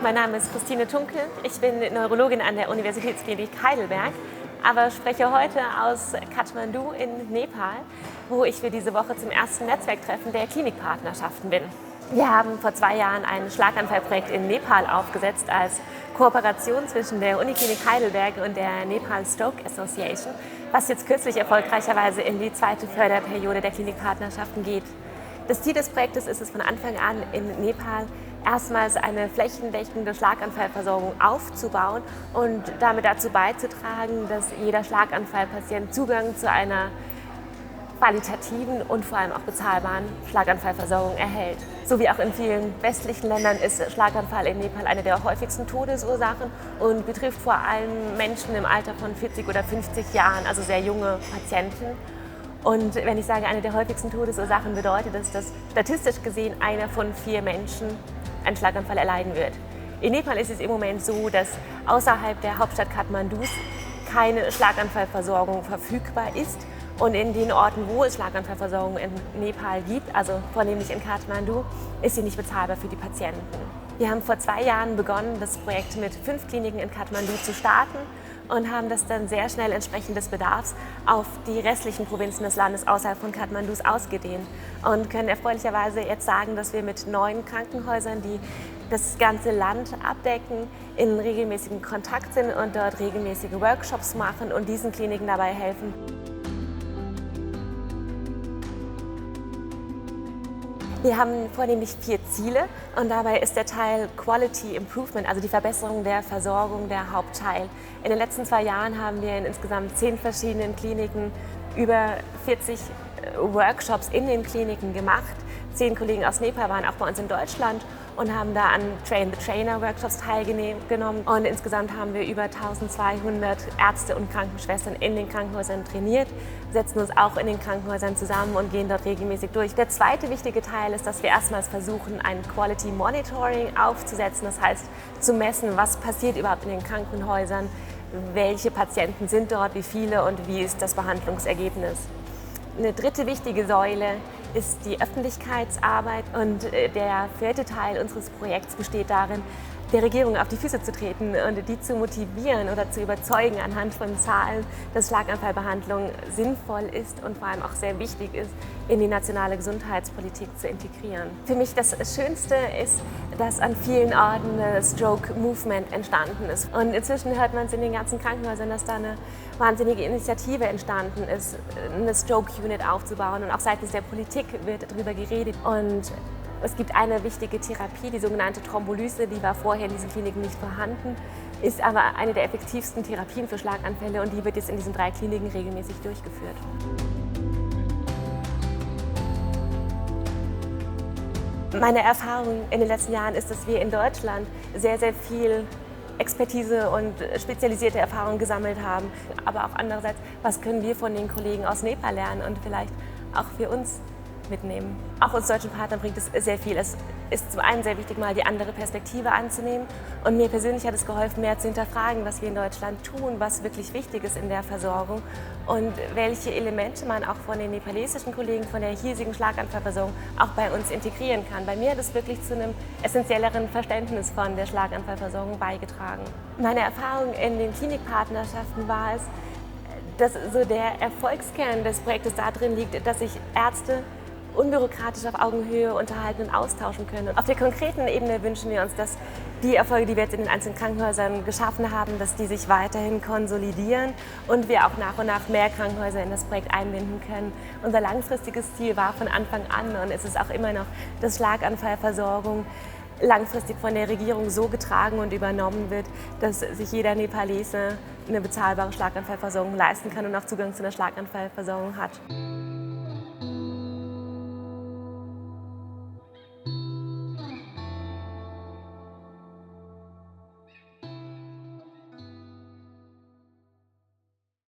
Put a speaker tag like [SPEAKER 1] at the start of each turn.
[SPEAKER 1] Mein Name ist Christine Tunkel. Ich bin Neurologin an der Universitätsklinik Heidelberg, aber spreche heute aus Kathmandu in Nepal, wo ich für diese Woche zum ersten Netzwerktreffen der Klinikpartnerschaften bin. Wir haben vor 2 Jahren ein Schlaganfallprojekt in Nepal aufgesetzt als Kooperation zwischen der Uniklinik Heidelberg und der Nepal Stroke Association, was jetzt kürzlich erfolgreicherweise in die 2. Förderperiode der Klinikpartnerschaften geht. Das Ziel des Projektes ist es, von Anfang an in Nepal erstmals eine flächendeckende Schlaganfallversorgung aufzubauen und damit dazu beizutragen, dass jeder Schlaganfallpatient Zugang zu einer qualitativen und vor allem auch bezahlbaren Schlaganfallversorgung erhält. So wie auch in vielen westlichen Ländern ist Schlaganfall in Nepal eine der häufigsten Todesursachen und betrifft vor allem Menschen im Alter von 40 oder 50 Jahren, also sehr junge Patienten. Und wenn ich sage, eine der häufigsten Todesursachen, bedeutet das, dass statistisch gesehen einer von 4 Menschen einen Schlaganfall erleiden wird. In Nepal ist es im Moment so, dass außerhalb der Hauptstadt Kathmandus keine Schlaganfallversorgung verfügbar ist. Und in den Orten, wo es Schlaganfallversorgung in Nepal gibt, also vornehmlich in Kathmandu, ist sie nicht bezahlbar für die Patienten. Wir haben vor 2 Jahren begonnen, das Projekt mit 5 Kliniken in Kathmandu zu starten und haben das dann sehr schnell entsprechend des Bedarfs auf die restlichen Provinzen des Landes außerhalb von Kathmandus ausgedehnt und können erfreulicherweise jetzt sagen, dass wir mit 9 Krankenhäusern, die das ganze Land abdecken, in regelmäßigen Kontakt sind und dort regelmäßige Workshops machen und diesen Kliniken dabei helfen. Wir haben vornehmlich 4 Ziele und dabei ist der Teil Quality Improvement, also die Verbesserung der Versorgung, der Hauptteil. In den letzten 2 Jahren haben wir in insgesamt 10 verschiedenen Kliniken über 40 Workshops in den Kliniken gemacht. 10 Kollegen aus Nepal waren auch bei uns in Deutschland und haben da an Train-the-Trainer-Workshops teilgenommen. Und insgesamt haben wir über 1200 Ärzte und Krankenschwestern in den Krankenhäusern trainiert, setzen uns auch in den Krankenhäusern zusammen und gehen dort regelmäßig durch. Der zweite wichtige Teil ist, dass wir erstmals versuchen, ein Quality Monitoring aufzusetzen. Das heißt, zu messen, was passiert überhaupt in den Krankenhäusern, welche Patienten sind dort, wie viele und wie ist das Behandlungsergebnis. Eine dritte wichtige Säule ist die Öffentlichkeitsarbeit und der 4. Teil unseres Projekts besteht darin, der Regierung auf die Füße zu treten und die zu motivieren oder zu überzeugen anhand von Zahlen, dass Schlaganfallbehandlung sinnvoll ist und vor allem auch sehr wichtig ist, in die nationale Gesundheitspolitik zu integrieren. Für mich das Schönste ist, dass an vielen Orten das Stroke Movement entstanden ist. Und inzwischen hört man es in den ganzen Krankenhäusern, dass da eine wahnsinnige Initiative entstanden ist, eine Stroke Unit aufzubauen. Und auch seitens der Politik wird darüber geredet. Und es gibt eine wichtige Therapie, die sogenannte Thrombolyse, die war vorher in diesen Kliniken nicht vorhanden, ist aber eine der effektivsten Therapien für Schlaganfälle und die wird jetzt in diesen 3 Kliniken regelmäßig durchgeführt. Meine Erfahrung in den letzten Jahren ist, dass wir in Deutschland sehr, sehr viel Expertise und spezialisierte Erfahrung gesammelt haben. Aber auch andererseits, was können wir von den Kollegen aus Nepal lernen und vielleicht auch für uns mitnehmen. Auch uns deutschen Partnern bringt es sehr viel. Es ist zum einen sehr wichtig, mal die andere Perspektive anzunehmen. Und mir persönlich hat es geholfen, mehr zu hinterfragen, was wir in Deutschland tun, was wirklich wichtig ist in der Versorgung und welche Elemente man auch von den nepalesischen Kollegen, von der hiesigen Schlaganfallversorgung auch bei uns integrieren kann. Bei mir hat es wirklich zu einem essentielleren Verständnis von der Schlaganfallversorgung beigetragen. Meine Erfahrung in den Klinikpartnerschaften war es, dass so der Erfolgskern des Projektes darin liegt, dass sich Ärzte unbürokratisch auf Augenhöhe unterhalten und austauschen können. Und auf der konkreten Ebene wünschen wir uns, dass die Erfolge, die wir jetzt in den einzelnen Krankenhäusern geschaffen haben, dass die sich weiterhin konsolidieren und wir auch nach und nach mehr Krankenhäuser in das Projekt einbinden können. Unser langfristiges Ziel war von Anfang an und es ist auch immer noch, dass Schlaganfallversorgung langfristig von der Regierung so getragen und übernommen wird, dass sich jeder Nepalese eine bezahlbare Schlaganfallversorgung leisten kann und auch Zugang zu einer Schlaganfallversorgung hat.